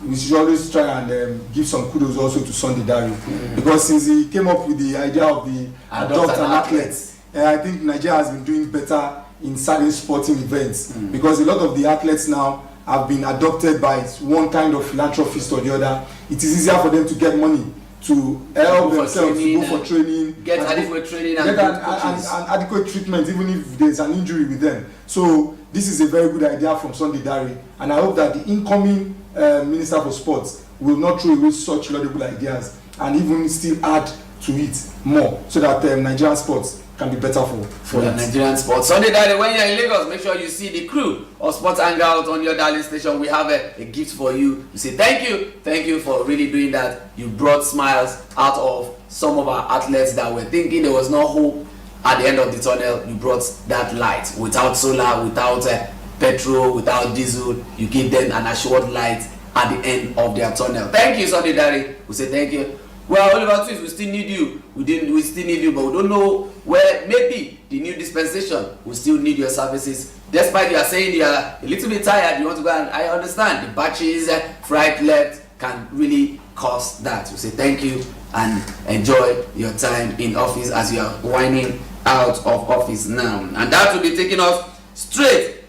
we should always try and give some kudos also to Sunday Dari, because since he came up with the idea of the adopt an athlete, I think Nigeria has been doing better in certain sporting events, because a lot of the athletes now have been adopted by one kind of philanthropist or the other. It is easier for them to get money to help themselves to go for training, get adequate training, and adequate treatment, even if there's an injury with them. So this is a very good idea from Sunday Dari, and I hope that the incoming Minister for Sports will not throw away such laudable ideas and even still add to it more, so that Nigerian sports can be better for the Nigerian sports. Sunday Dari, when you're in Lagos, make sure you see the crew of Sports Hangout on your darling station. We have a gift for you. We say thank you for really doing that. You brought smiles out of some of our athletes that were thinking there was no hope at the end of the tunnel. You brought that light. Without solar, without petrol, without diesel, you give them an assured light at the end of their tunnel. Thank you, Sunday Dari. We say thank you. Well, Oliver Twist, we still need you. We still need you, but we don't know where. Maybe the new dispensation will still need your services. Despite you are saying you are a little bit tired, you want to go, and I understand the batteries, fright left can really cause that. We say thank you and enjoy your time in office as you are winding out of office now. And that will be taking us straight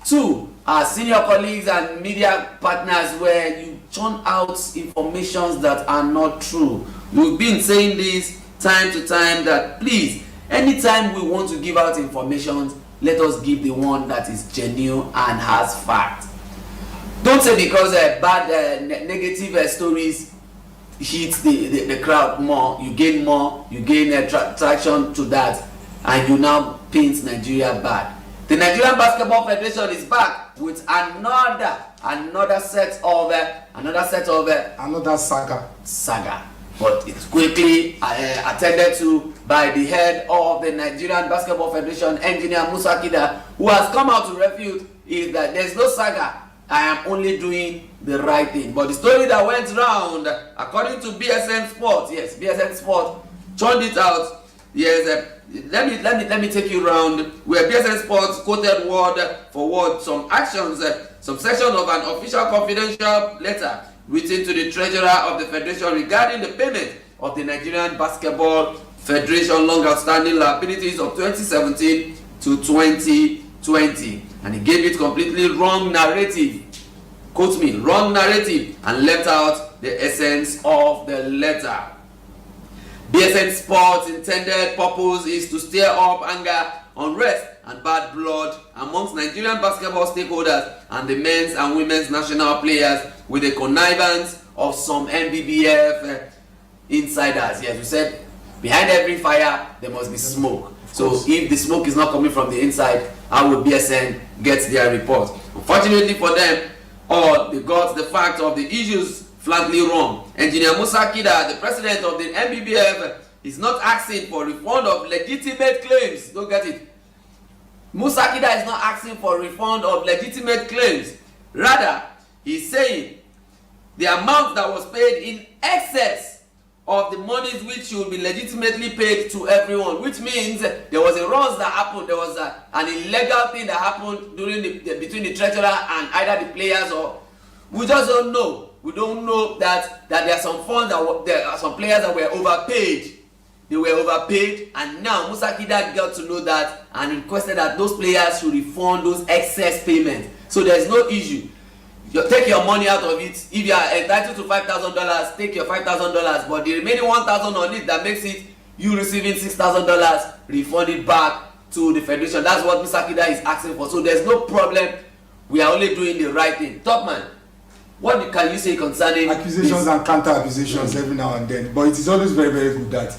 to our senior colleagues and media partners, where you churn out informations that are not true. We've been saying this time to time that please, anytime we want to give out information, let us give the one that is genuine and has fact. Don't say because bad negative stories hit the crowd more, you gain traction to that, and you now paint Nigeria bad. The Nigerian Basketball Federation is back with another saga, but it's quickly attended to by the head of the Nigerian Basketball Federation, Engineer Musa Kida, who has come out to refute is that there's no saga. I am only doing the right thing. But the story that went round, according to BSN Sport, yes, BSN Sport churned it out. Yes, let me take you around where BSN Sports quoted word for word some actions, some section of an official confidential letter written to the treasurer of the federation regarding the payment of the Nigerian Basketball Federation long outstanding liabilities of 2017 to 2020, and he gave it completely wrong narrative. quote me, wrong narrative and left out the essence of the letter. BSN Sports' intended purpose is to stir up anger, unrest and bad blood amongst Nigerian basketball stakeholders and the men's and women's national players with the connivance of some NBBF insiders. Yes, we said behind every fire there must be smoke. So if the smoke is not coming from the inside, how would BSN get their report? Unfortunately for them, or they got the fact of the issues flatly wrong. Engineer Musa Kida, the president of the NBBF, is not asking for refund of legitimate claims. Don't get it. Musa Kida is not asking for refund of legitimate claims. Rather, he's saying the amount that was paid in excess of the monies which should be legitimately paid to everyone, which means there was a runs that happened, there was an illegal thing that happened during between the treasurer and either the players, or we just don't know. We don't know that there are some funds there are some players that were overpaid. They were overpaid, and now Musa Kida got to know that and requested that those players should refund those excess payments. So there's no issue. Take your money out of it. If you are entitled to $5,000, take your $5,000, but the remaining $1,000 on it that makes it you receiving $6,000, refund it back to the federation. That's what Mr. Kida is asking for. So there's no problem. We are only doing the right thing. Top man, what can you say concerning accusations and counter accusations every now and then? But it is always very, very good that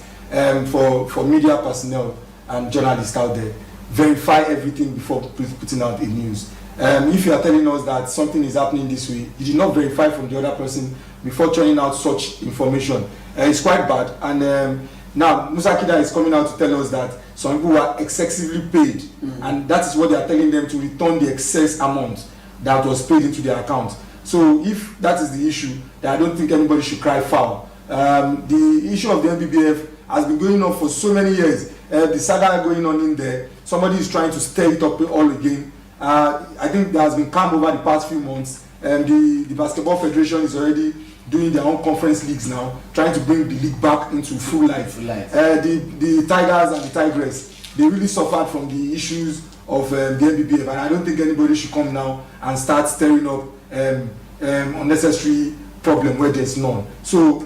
for media personnel and journalists out there, verify everything before putting out the news. If you are telling us that something is happening this way, you did not verify from the other person before churning out such information. It's quite bad. And now Musa Kida is coming out to tell us that some people were excessively paid, and that is what they are telling them, to return the excess amount that was paid into their account. So if that is the issue, then I don't think anybody should cry foul. The issue of the NBBF has been going on for so many years. The saga going on in there, somebody is trying to stir it up all again. I think there has been calm over the past few months. The Basketball Federation is already doing their own conference leagues now, trying to bring the league back into full life. The Tigers and the Tigress, they really suffered from the issues of the NBBF, and I don't think anybody should come now and start stirring up unnecessary problem where there's none. So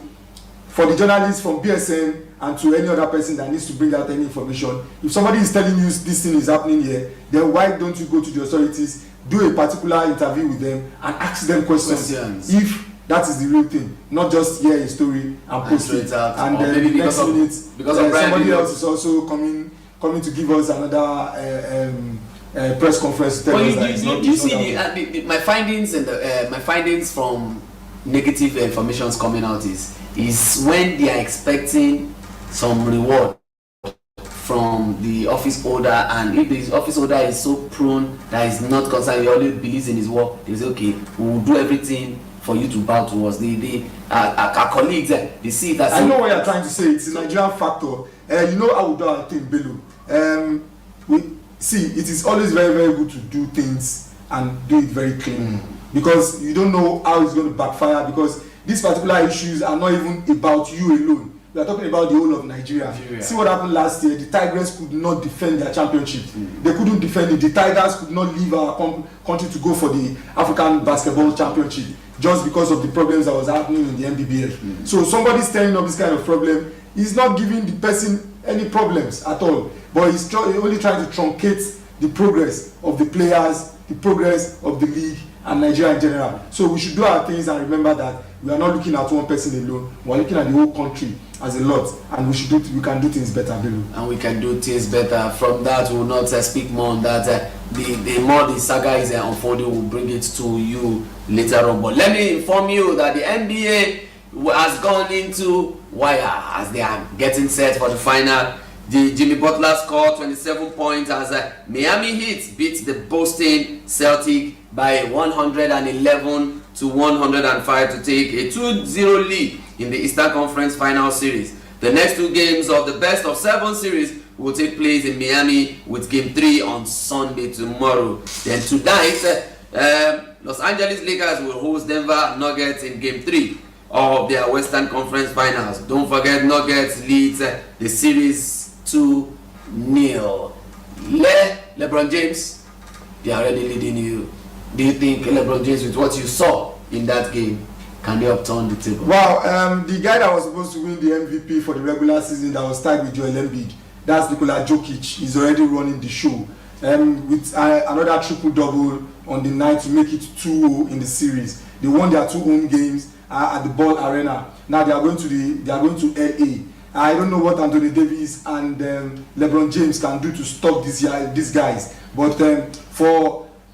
for the journalists from BSN and to any other person that needs to bring out any information, if somebody is telling you this thing is happening here, then why don't you go to the authorities, do a particular interview with them and ask them questions. If that is the real thing, not just hear a story and post it, and then the next minute somebody else is also coming to give us another press conference to tell us that it's not. You see my findings and my findings from negative informations coming out is when they are expecting some reward from the office holder, and if the office holder is so prone that is not concerned, he always believes in his work, they say, okay, we will do everything for you to bow to us. Our colleagues, they see it as... I know what you're trying to say. It's a Nigerian factor. You know how we do our thing, Bello. It is always very, very good to do things and do it very clean, because you don't know how it's going to backfire, because these particular issues are not even about you alone. We are talking about the whole of Nigeria. See what happened last year. The Tigers could not defend their championship. They couldn't defend it. The Tigers could not leave our country to go for the African Basketball Championship just because of the problems that was happening in the NBBF. So somebody stirring up this kind of problem is not giving the person any problems at all, but he's only trying to truncate the progress of the players, the progress of the league and Nigeria in general. So we should do our things and remember that we are not looking at one person alone. We are looking at the whole country as a lot, and we can do things better, Bello. And we can do things better. From that, we will not speak more on that. The more the saga is unfolding, we'll bring it to you later on. But let me inform you that the NBA has gone into wire as they are getting set for the final. The Jimmy Butler scored 27 points as Miami Heat beat the Boston Celtics by 111 to 105 to take a 2-0 lead in the Eastern Conference Final Series. The next two games of the best of 7 series will take place in Miami, with Game 3 on Sunday tomorrow. Then tonight, Los Angeles Lakers will host Denver Nuggets in Game 3 of their Western Conference Finals. Don't forget, Nuggets leads the series 2-0. LeBron James, they are already leading you do you think LeBron James, with what you saw in that game, can they upturn the table? Well, the guy that was supposed to win the MVP for the regular season that was tied with Joel Embiid, that's Nikola Jokic. He's already running the show with another triple-double on the night to make it 2-0 in the series. They won their 2 home games at the Ball Arena. Now they are going to LA. I don't know what Anthony Davis and LeBron James can do to stop these guys. But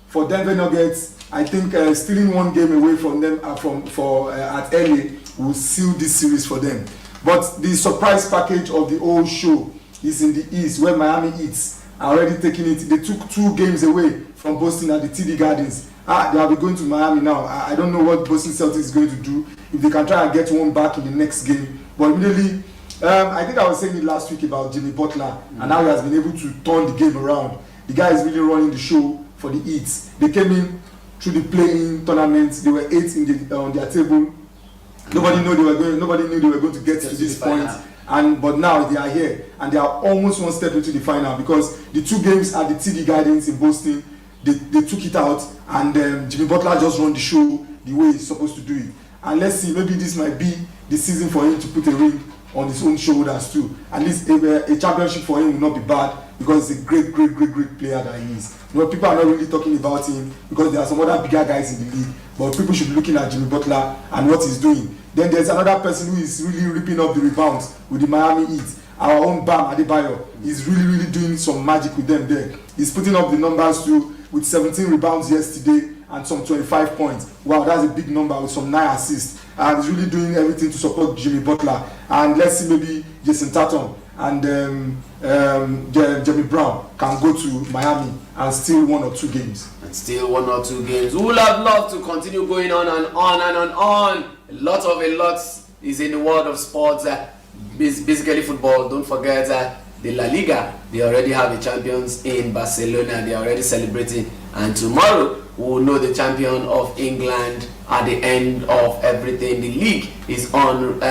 for Denver Nuggets, I think stealing one game away from them at LA will seal this series for them. But the surprise package of the whole show is in the East, where Miami Heat are already taking it. They took 2 games away from Boston at the TD Gardens. They will be going to Miami now. I don't know what Boston Celtics is going to do, if they can try and get one back in the next game. But immediately, I think I was saying it last week about Jimmy Butler, and how he has been able to turn the game around. The guy is really running the show for the Heat. They came in through the play-in tournament. They were 8 on their table. Nobody knew they were going to get to this point. But now they are here, and they are almost one step into the final, because the 2 games at the TD Gardens in Boston, they took it out, and Jimmy Butler just run the show the way he's supposed to do it. And let's see, maybe this might be the season for him to put a ring on his own shoulders too. At least a championship for him will not be bad, because he's a great player that he is. People are not really talking about him because there are some other bigger guys in the league, but people should be looking at Jimmy Butler and what he's doing. Then there's another person who is really ripping up the rebounds with the Miami Heat. Our own Bam Adebayo is really doing some magic with them there. He's putting up the numbers too, with 17 rebounds yesterday and some 25 points. Wow, that's a big number with some 9 assists. And he's really doing everything to support Jimmy Butler. And let's see, maybe Jason Tatum and Jeremy Brown can go to Miami and steal 1 or 2 games. Still 1 or 2 games. We would have loved to continue going on and on and on. A lot is in the world of sports. Basically football. Don't forget the La Liga. They already have the champions in Barcelona. They are already celebrating. And tomorrow we will know the champion of England at the end of everything. The league is on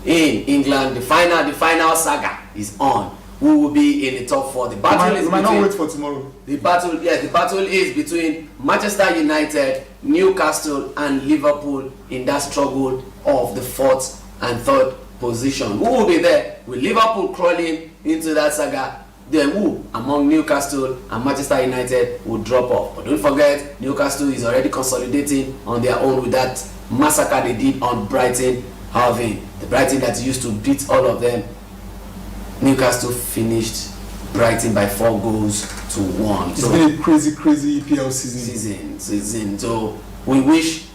in England. The final saga is on. Who will be in the top 4? The battle is might not wait for tomorrow. The battle is between Manchester United, Newcastle, and Liverpool in that struggle of the 4th and 3rd position. Who will be there? With Liverpool crawling into that saga, then who among Newcastle and Manchester United will drop off? But don't forget, Newcastle is already consolidating on their own with that massacre they did on Brighton Hove. The Brighton that used to beat all of them. Newcastle finished Brighton by 4 goals to 1. It's been a crazy EPL season. So we wish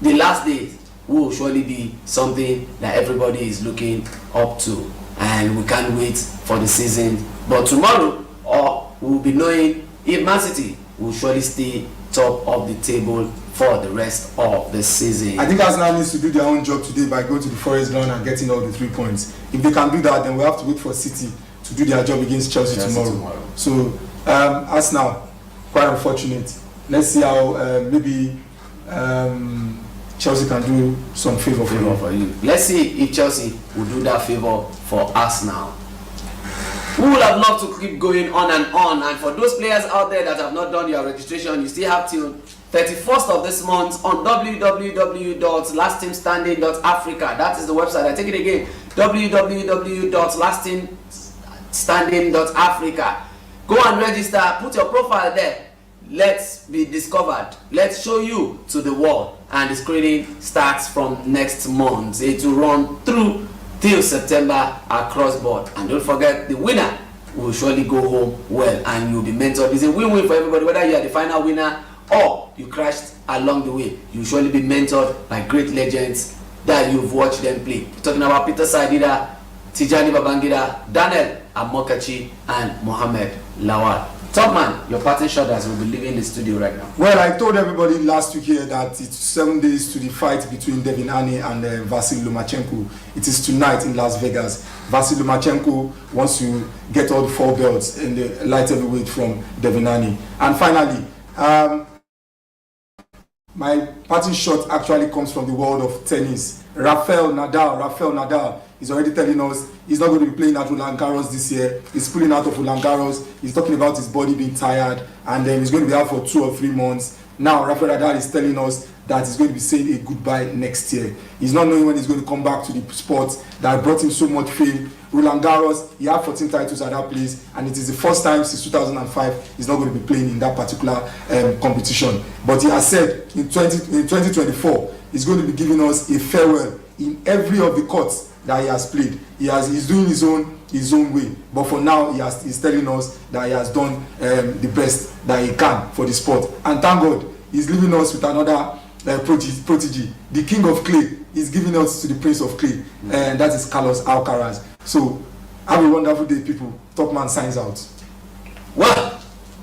the last days will surely be something that everybody is looking up to, and we can't wait for the season. But tomorrow, we will be knowing if Man City will surely stay top of the table for the rest of the season. I think Arsenal needs to do their own job today by going to the Forest Ground and getting all the 3 points. If they can do that, then we have to wait for City to do their job against Chelsea tomorrow. So Arsenal, quite unfortunate. Let's see how maybe Chelsea can do some favor for you. Let's see if Chelsea will do that favor for Arsenal. We would have loved to keep going on, and for those players out there that have not done your registration, you still have till 31st of this month on www.lastteamstanding.africa. That is the website. I take it again, www.lastteamstanding.africa. Go and register, put your profile there. Let's be discovered. Let's show you to the world. And the screening starts from next month. It will run through till September across board. And don't forget, the winner will surely go home well, and you'll be mentored. It's a win-win for everybody, whether you are the final winner or you crashed along the way. You'll surely be mentored by great legends that you've watched them play. We're talking about Peter Saidida, Tijani Babangida, Daniel Amokachi, and Mohamed Lawal. Top man, your parting shot as we'll be leaving the studio right now. Well, I told everybody last week here that it's 7 days to the fight between Devin Haney and Vasily Lomachenko. It is tonight in Las Vegas. Vasily Lomachenko wants to get all the 4 belts in the light heavyweight from Devin Haney. And finally, my parting shot actually comes from the world of tennis. Rafael Nadal is already telling us he's not going to be playing at Roland Garros this year. He's pulling out of Roland Garros. He's talking about his body being tired, and then he's going to be out for 2 or 3 months. Now, Rafael Nadal is telling us that he's going to be saying a goodbye next year. He's not knowing when he's going to come back to the sport that brought him so much fame. Roland Garros, he had 14 titles at that place, and it is the first time since 2005 he's not going to be playing in that particular competition. But he has said in 2024 he's going to be giving us a farewell in every of the courts that he has played. He's doing his own way, but for now he's telling us that he has done the best that he can for the sport. And thank God he's leaving us with another prodigy, the king of clay. He's giving us to the prince of clay, and that is Carlos Alcaraz. So have a wonderful day, people. Top man signs out. Well,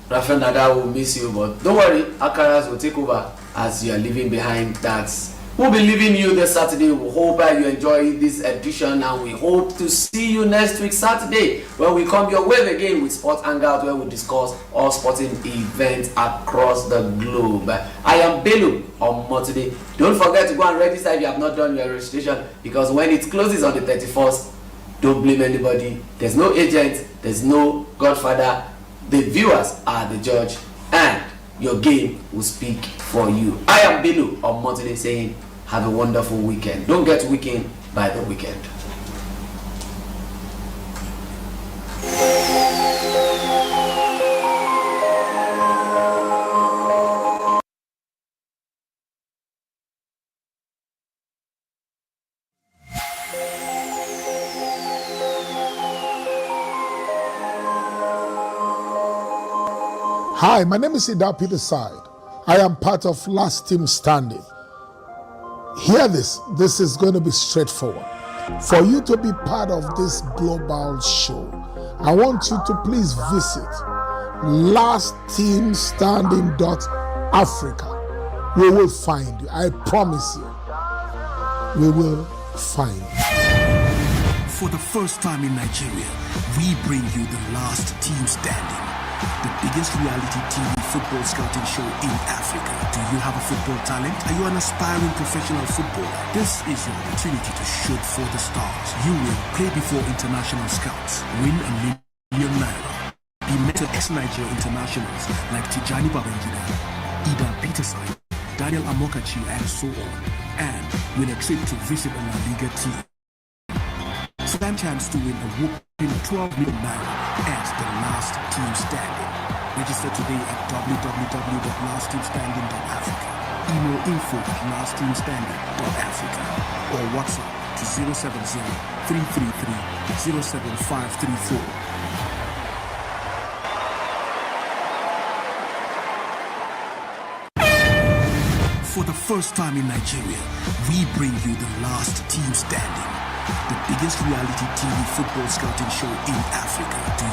Rafael Nadal will miss you, but don't worry, Alcaraz will take over as you are leaving behind that. We'll be leaving you this Saturday. We hope you enjoy this edition, and we hope to see you next week Saturday when we come your way again with Sport Hangout, where we discuss all sporting events across the globe. I am Belu on Motoday. Don't forget to go and register if you have not done your registration, because when it closes on the 31st, don't blame anybody. There's no agent, there's no godfather. The viewers are the judge, and your game will speak for you. I am Bilu on Monday saying have a wonderful weekend. Don't get weekend by the weekend. Hi, my name is Ida Peter Side. I am part of Last Team Standing. Hear this is going to be straightforward. For you to be part of this global show, I want you to please visit lastteamstanding.africa. We will find you. I promise you. We will find you. For the first time in Nigeria, we bring you the Last Team Standing, the biggest reality TV football scouting show in Africa. Do you have a football talent? Are you an aspiring professional footballer? This is your opportunity to shoot for the stars. You will play before international scouts, win $1 million, be met to ex-Nigeria internationals like Tijani Babangida, Ida Peterside, Daniel Amokachi, and so on, and win a trip to visit a La Liga team. Stand chance to win a whopping $12 million at the Last Team Standing. Register today at www.lastteamstanding.africa. Email info@lastteamstanding.africa or WhatsApp to 070-333-07534. For the first time in Nigeria, we bring you the Last Team Standing, the biggest reality TV football scouting show in Africa. Do you